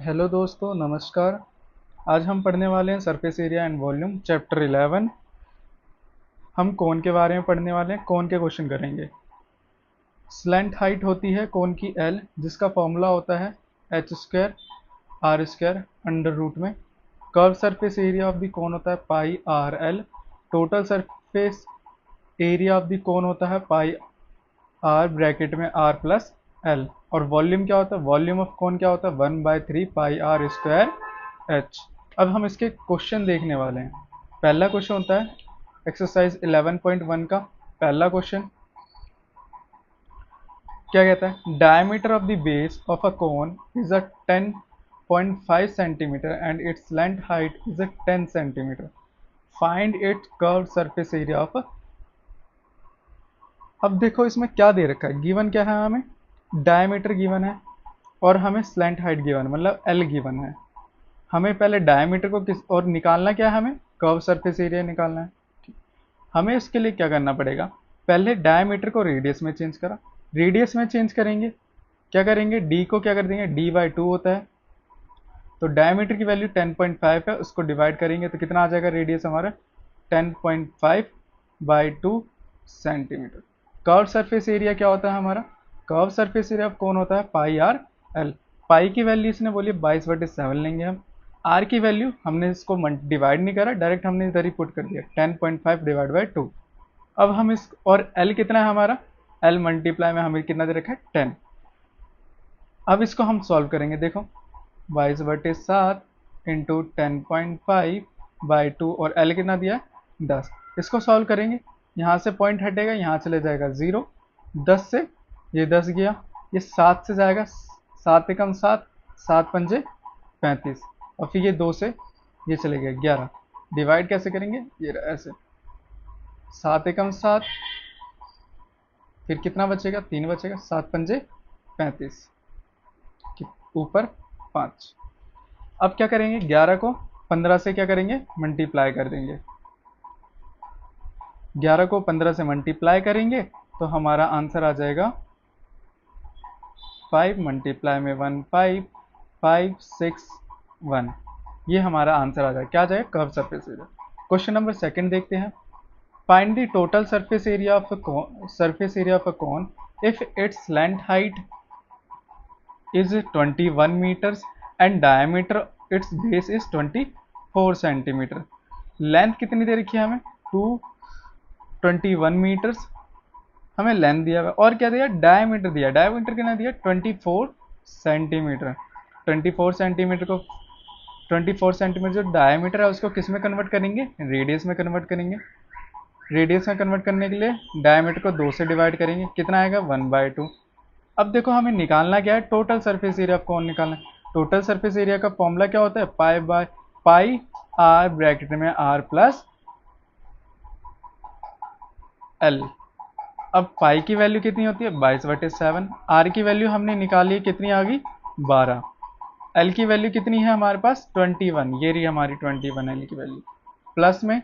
Hello दोस्तों, नमस्कार। आज हम पढ़ने वाले हैं surface area and volume chapter 11। हम कोन के बारे में पढ़ने वाले हैं। कोन के क्वेश्चन करेंगे। स्लैंट हाइट होती है कोन की एल, जिसका फॉर्मूला होता है H square R square under root में। Curve surface area of the cone होता है pi R L. Total surface area of the cone होता है पाई आर ब्रैकेट में आर प्लस एल। और वॉल्यूम क्या होता है? वॉल्यूम ऑफ कोन क्या होता है? 1/3 पाई आर स्क्वायर एच। अब हम इसके क्वेश्चन देखने वाले हैं। पहला क्वेश्चन होता है एक्सरसाइज 11.1 का पहला क्वेश्चन। क्या कहता है? Diameter of the base of a cone is a 10.5 centimetre and its length height is a 10 centimetre. Find its curved surface area of. अब देखो इसमें क्या दे रखा है। गिवन क्या है हमें? डायमीटर गिवन है और हमें स्लैंट हाइट गिवन है, मतलब एल गिवन है। हमें पहले डायमीटर को किस और निकालना क्या है? हमें कर्व सरफेस एरिया निकालना है। हमें इसके लिए क्या करना पड़ेगा? पहले डायमीटर को रेडियस में चेंज करा। रेडियस में चेंज करेंगे, क्या करेंगे? डी को क्या कर देंगे? डी/2 होता है। तो डायमीटर की वैल्यू 10.5 है, उसको डिवाइड करेंगे तो कितना आ जाएगा रेडियस हमारा? 10.5/2 सेंटीमीटर। कर्व सरफेस एरिया क्या होता है हमारा? कर्व सरफेस एरिया कौन होता है? Pi R L. पाई की वैल्यू इसने बोली 22/7 लेंगे हम। आर की वैल्यू हमने इसको डिवाइड नहीं करा, डायरेक्ट हमने इधर ही पुट कर दिया 10.5 डिवाइड बाई 2। अब हम इस और एल कितना है हमारा? एल मल्टीप्लाई में हमें कितना दे रखा है? 10। अब इसको हम सॉल्व करेंगे। देखो 22/7 इंटू 10.5/2 और एल कितना दिया है? 10। इसको सॉल्व करेंगे, यहाँ से पॉइंट हटेगा, यहाँ चले जाएगा 0। 10 से ये 10 गया, ये 7 से जाएगा, 7 एकम 7, 7 पंजे 35, और फिर ये 2 से ये चले गए 11। डिवाइड कैसे करेंगे? ये ऐसे 7 एकम 7, फिर कितना बचेगा? 3 बचेगा, 7 पंजे 35, ऊपर 5। अब क्या करेंगे? 11 को 15 से क्या करेंगे? मल्टीप्लाई कर देंगे। 11 को 15 से मल्टीप्लाई करेंगे तो हमारा आंसर आ जाएगा 5 मल्टीप्लाई में 1 5 5 6 1। ये हमारा आंसर आ जाएगा। क्या आ जाएगा? Curve surface area. Question number second देखते हैं। Find the total surface area of a cone if its length height is 21 meters and diameter its base is 24 centimetre. Length कितनी दे रखी है हमें? 221 मीटर्स हमें लेंथ दिया हुआ, और क्या दिया? डायमीटर दिया। डायमीटर कितना दिया? 24 सेंटीमीटर। 24 सेंटीमीटर को 24 सेंटीमीटर जो डायमीटर है उसको किस में कन्वर्ट करेंगे? रेडियस में कन्वर्ट करेंगे। रेडियस में कन्वर्ट करने के लिए डायमीटर को 2 से डिवाइड करेंगे, कितना आएगा? 1/2। अब देखो हमें निकालना क्या है? टोटल सरफेस एरिया कौन निकालना है? टोटल सरफेस एरिया का फॉर्मूला क्या होता है? पाई आर ब्रैकेट में आर प्लस एल। अब पाई की वैल्यू कितनी होती है? 22/7। आर की वैल्यू हमने निकाली है, कितनी आ गई? 12। एल की वैल्यू कितनी है हमारे पास? 21। ये रही हमारी 21 एल की वैल्यू, प्लस में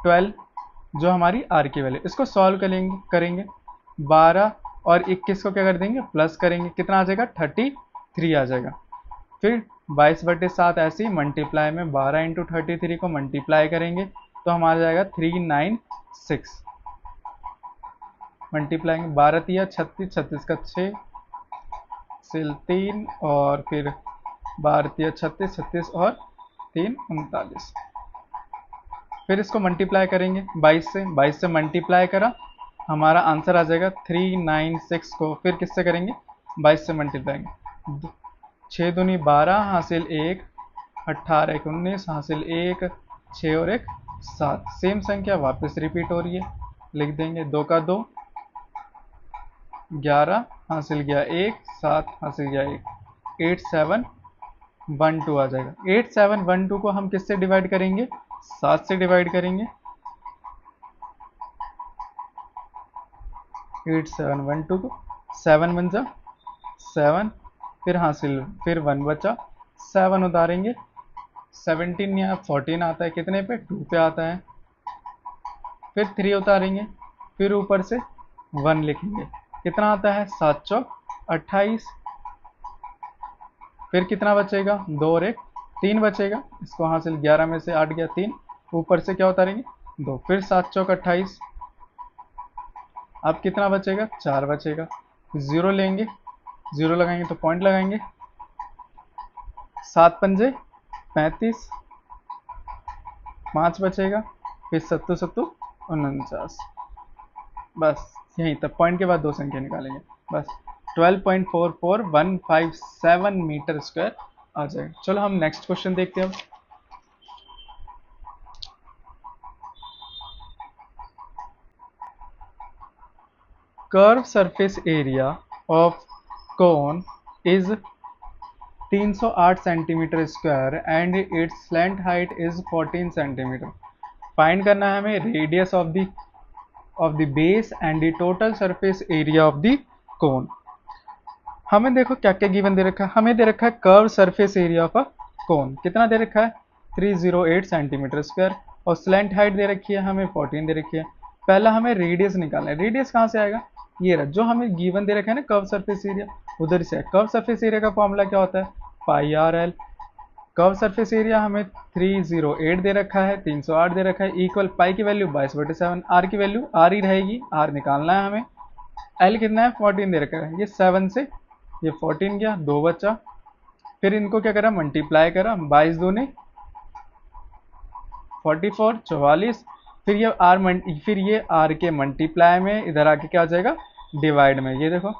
12 जो हमारी आर की वैल्यू। इसको सॉल्व करेंगे 12 और 21 को क्या कर देंगे? प्लस करेंगे, कितना आ जाएगा? 33 आ जाएगा। फिर 22/7 ऐसे ही मल्टीप्लाई में 12 इंटू 33 को मल्टीप्लाई करेंगे तो हमारा जाएगा 396। मल्टीप्लाई में 12 तिया 36, 36 का 6 सिल 3, और फिर 12 तिया 36, 36 और 3 39। फिर इसको मल्टीप्लाई करेंगे 22 से मल्टीप्लाई करा, हमारा आंसर आ जाएगा 396 को फिर किससे करेंगे? 22 से मल्टीप्लाई। 6 दूनी 12 हासिल 1, 18 1 19 हासिल 1, 6 और 1 7। सेम संख्या वापस रिपीट हो रही है, लिख देंगे 2 का 2, 11 हासिल गया 1, 7 हासिल गया 1, 8712 आ जाएगा। 8712 को हम किससे डिवाइड करेंगे? 7 से डिवाइड करेंगे। 8712 को 7 बन जा 7, फिर हासिल फिर 1 बचा, 7 उतारेंगे 17 या 14 आता है, कितने पे? 2 पे आता है। फिर 3 उतारेंगे, फिर ऊपर से 1 लिखेंगे, कितना आता है? 7 चौक 28। फिर कितना बचेगा, 2 और 1 3 बचेगा। इसको हासिल 11 में से 8 गया 3, ऊपर से क्या उतारेंगे 2, फिर 7 चौक 28। अब कितना बचेगा, 4 बचेगा। 0 लेंगे, 0 लगाएंगे तो पॉइंट लगाएंगे। 7 पंजे 35, 5 बचेगा, फिर 7 7 49। बस यहीं तक, पॉइंट के बाद 2 संख्या निकालेंगे बस। 12.44157 मीटर स्क्वायर आ जाएगा। चलो हम नेक्स्ट क्वेश्चन देखते हैं अब। Curve surface area of cone is 308 centimetre square and it's slant height is 14 centimetre. Find करना है हमें radius of the base and the total surface area of the कोन। हमें देखो क्या क्या गिवन दे रखा है। हमें दे रखा है curve surface area of a cone, कितना दे रखा है 308 सेंटीमीटर स्क्वायर, और स्लैंट हाइट दे रखी है हमें 14 दे रखी है। पहला हमें रेडियस निकालना है। रेडियस कहाँ से आएगा, ये रहा जो हमें गिवन दे रखा है ना कर्व सरफेस एरिया, उधर से। कर्व सरफेस एरिया का फॉर्मूला क्या होता है, pi R L. Curve surface area हमें 308 दे रखा है, 308 दे रखा है, इक्वल पाई की वैल्यू 22/7, आर की वैल्यू आर ही रहेगी, आर निकालना है हमें। एल कितना है 14 दे रखा है, ये 7 से ये 14 गया, 2 बचा। फिर इनको क्या करा, मल्टीप्लाई करा, 22 दूनी 44 44। फिर ये आर के मल्टीप्लाई में इधर आके क्या हो जाएगा, डिवाइड में। ये देखो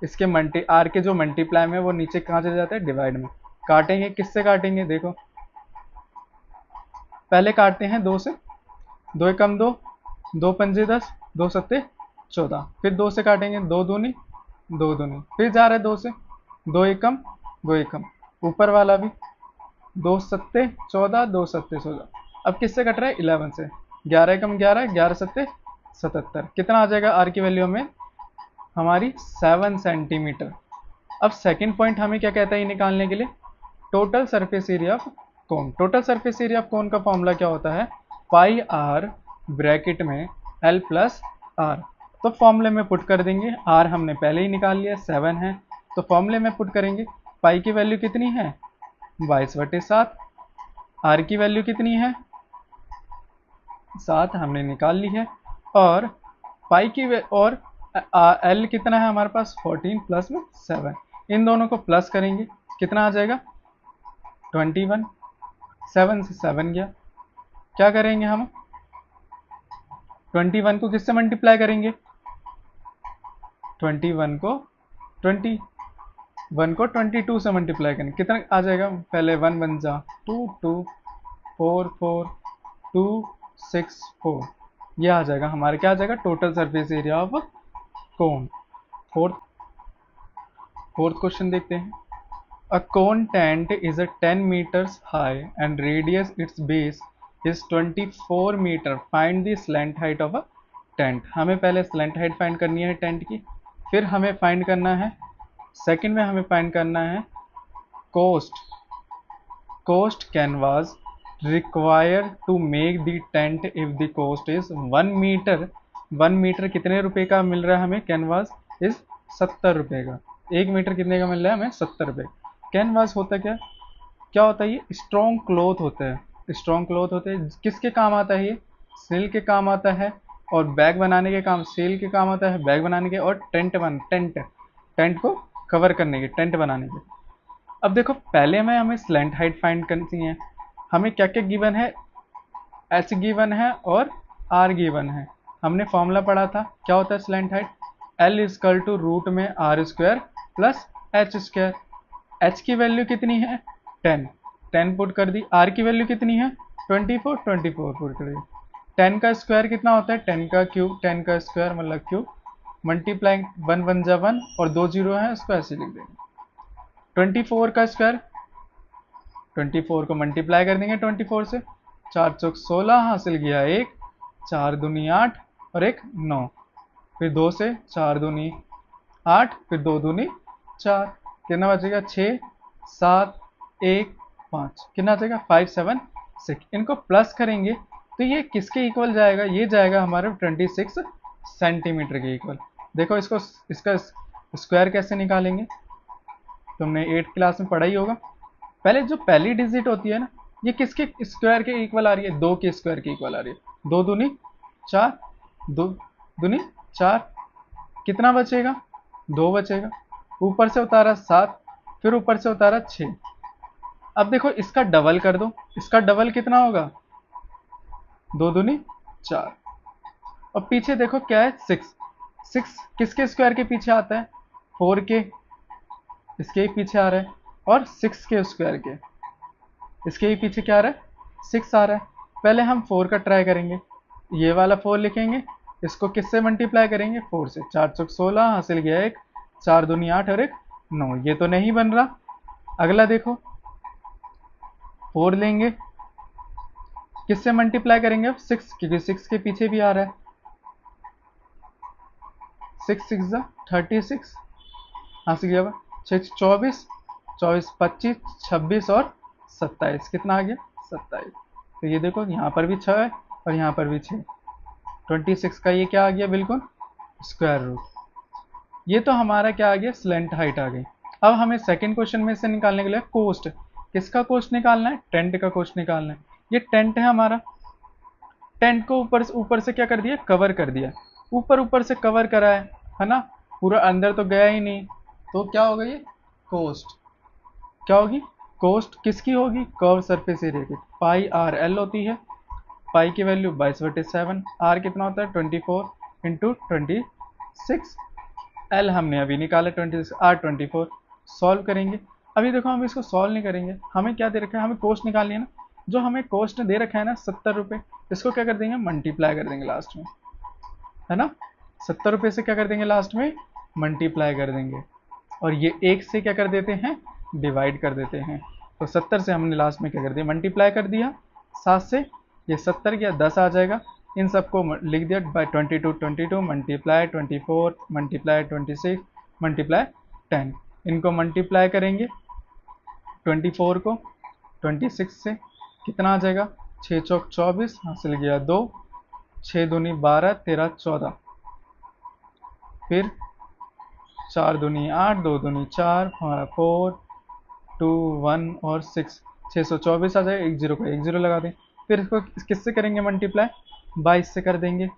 इसके आर के जो मल्टीप्लाई में वो नीचे कहाँ चले जाते हैं, डिवाइड में। काटेंगे, किससे काटेंगे, देखो पहले काटते हैं 2 से, 2 एकम 2, 2 पंजे 10, 2 सत्ते 14। फिर 2 से काटेंगे, 2 दूनी 2 दूनी, फिर जा रहा है 2 से, 2 एकम 2 एकम, ऊपर वाला भी 2 सत्ते 14, 2 सत्ते 16। अब किससे कट रहा है, 11 से। 11 एकम 11, 11 सत्ते 77। कितना आ जाएगा आर की वैल्यू में हमारी 7 सेंटीमीटर। अब सेकंड पॉइंट हमें क्या कहता है ये निकालने के लिए, total surface area of cone. Total surface area of cone का फॉर्मूला क्या होता है, पाई आर ब्रैकेट में एल प्लस आर। तो फॉर्मूले में पुट कर देंगे, आर हमने पहले ही निकाल लिया 7 है, तो फॉर्मूले में पुट करेंगे। पाई की वैल्यू कितनी है 22/7, आर की वैल्यू कितनी है 7 हमने निकाल ली है, और पाई की और एल कितना है हमारे पास 14 प्लस में 7। इन दोनों को प्लस करेंगे, कितना आ जाएगा 21। 7 से 7 गया, क्या करेंगे हम 21 को किससे मल्टीप्लाई करेंगे, 21 को 22 से मल्टीप्लाई करेंगे, कितना आ जाएगा, पहले 1 1 जा 2 2 4 4 2 6 4, ये आ जाएगा हमारे, क्या आ जाएगा total surface area of cone. Fourth question देखते हैं। अ कोन tent is 10 meters high and radius its base is 24 meter. Find the slant height of a tent. हमें पहले स्लैंट हाइट फाइंड करनी है टेंट की, फिर हमें फाइंड करना है, सेकंड में हमें फाइंड करना है cost canvas require to make the tent if the cost is 1 metre. 1 metre कितने रुपए का मिल रहा है हमें, कैनवास इज 70 रुपए का। 1 मीटर कितने का मिल रहा है हमें, 70 रुपए। कैनवास होता क्या क्या होता है, ये स्ट्रॉन्ग क्लॉथ होता है। स्ट्रॉन्ग क्लॉथ होते हैं, किसके काम आता है, ये सेल के काम आता है, और बैग बनाने के काम, सेल के काम आता है बैग बनाने के, और टेंट को कवर करने के, टेंट बनाने के। अब देखो पहले हमें स्लैंट हाइट फाइंड करनी है। हमें क्या क्या गिवन है, एच गिवन है और आर गिवन है। हमने फॉर्मूला पढ़ा था, क्या होता है slant height, L equal to root में R square plus H square. H की वैल्यू कितनी है 10 पुट कर दी, आर की वैल्यू कितनी है 24 पुट कर दी। 10 का स्क्वायर कितना होता है 10 का क्यूब, 10 का स्क्वायर मतलब क्यूब, मल्टीप्लाई 1 1 जा 1 और 2 जीरो है, उसको ऐसे लिख देंगे। 24 का स्क्वायर, 24 को मल्टीप्लाई कर देंगे 24 से, 4 चौक 16 हासिल किया 1, 4 दूनी 8 और 1 9, फिर 2 से 4 दूनी 8, फिर 2 दूनी 4, कितना बचेगा 6 7 1 5, कितना बचेगा 5 7 6। इनको प्लस करेंगे तो ये किसके इक्वल जाएगा, ये जाएगा हमारे 26 सेंटीमीटर के इक्वल। देखो इसका स्क्वायर कैसे निकालेंगे, तुमने 8th क्लास में पढ़ा ही होगा। पहले जो पहली डिजिट होती है ना, ये किसके स्क्वायर के इक्वल आ रही है? 2 के स्क्वायर के इक्वल आ रही है। 2 दूनी 4, 2 दूनी 4, कितना बचेगा? 2 बचेगा। ऊपर से उतारा 7, फिर ऊपर से उतारा 6। अब देखो इसका डबल कर दो, इसका डबल कितना होगा? 2 दूनी 4। और पीछे देखो क्या है? 6। 6 किसके स्क्वायर के पीछे आता है? 4 के, इसके ही पीछे आ रहा है। और 6 के स्क्वायर के, इसके ही पीछे क्या आ रहा है? 6 आ रहा है। पहले हम 4 का ट्राई करेंगे, ये वाला 4 लिखेंगे, इसको किससे मल्टीप्लाई करेंगे? 4 से। 4 चौक 16, हासिल गया 1, 4 दूनी 8 और 1 9। ये तो नहीं बन रहा। अगला देखो, 4 लेंगे, किससे मल्टीप्लाई करेंगे? अब 6, क्योंकि 6 के पीछे भी आ रहा है। 6 6 36, हासिल गया 6 24, 24 25 26 और 27। कितना आ गया? 27। तो ये देखो यहाँ पर भी 6 है और यहाँ पर भी 6। 26 का ये क्या आ गया? बिल्कुल स्क्वायर रूट। ये तो हमारा क्या आ गया? स्लेंट हाइट आ गई। अब हमें सेकंड क्वेश्चन में से निकालने के लिए कोस्ट, किसका कोस्ट निकालना है? टेंट का कोस्ट निकालना है। ये टेंट है हमारा, टेंट को ऊपर से क्या कर दिया? कवर कर दिया। ऊपर से कवर करा है ना, पूरा अंदर तो गया ही नहीं। तो क्या होगा? ये कोस्ट क्या होगी? कोस्ट किसकी होगी? कर्व सरफेस एरिया की। पाई आर एल होती है। पाई की वैल्यू 22/7, आर कितना होता है? 24 इंटू 26। एल हमने अभी निकाला 26, आर 24। सॉल्व करेंगे। अभी देखो हम इसको सॉल्व नहीं करेंगे, हमें क्या दे रखा है? हमें कोस्ट निकालनी है ना। जो हमें कोस्ट दे रखा है ना 70 रुपये, इसको क्या कर देंगे? मल्टीप्लाई कर देंगे लास्ट में, है ना। 70 रुपये से क्या कर देंगे? लास्ट में मल्टीप्लाई कर देंगे। और ये 1 से क्या कर देते हैं? डिवाइड कर देते हैं। तो 70 से हमने लास्ट में क्या कर दिया? मल्टीप्लाई कर दिया। 7 से ये 70 गया, 10 आ जाएगा। इन सबको लिख दिया बाय 22 मल्टीप्लाई 24 मल्टीप्लाई 26 मल्टीप्लाई 10। इनको मल्टीप्लाई करेंगे 24 को 26 से, कितना आ जाएगा? 6 चौक 24, हासिल गया 2, 6 दूनी 12, 13 14, फिर 4 दूनी 8, 2 दूनी 4, 4 2 1 और 6, 624 आ जाएगा। 1 0 का 1 0 लगा दें। फिर इसको किससे करेंगे मल्टीप्लाई? 22 से कर देंगे।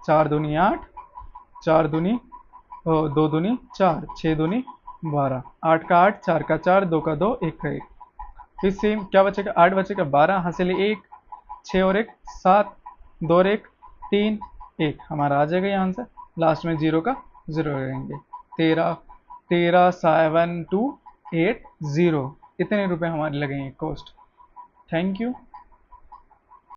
4 दूनी 8, 4 दूनी 2 दूनी 4, 6 दूनी 12, 8 का 8, 4 का 4, 2 का 2, 1 का 1। फिर सेम क्या बचेगा? 8 बचेगा, 12 हासिल 1, 6 और 1 7, 2 और 1 3, 1 हमारा आ जाएगा यहाँ आंसर। लास्ट में 0 का 0 रहेंगे। 13 7 2 8 0, इतने रुपए हमारे लगेंगे कोस्ट। Thank you.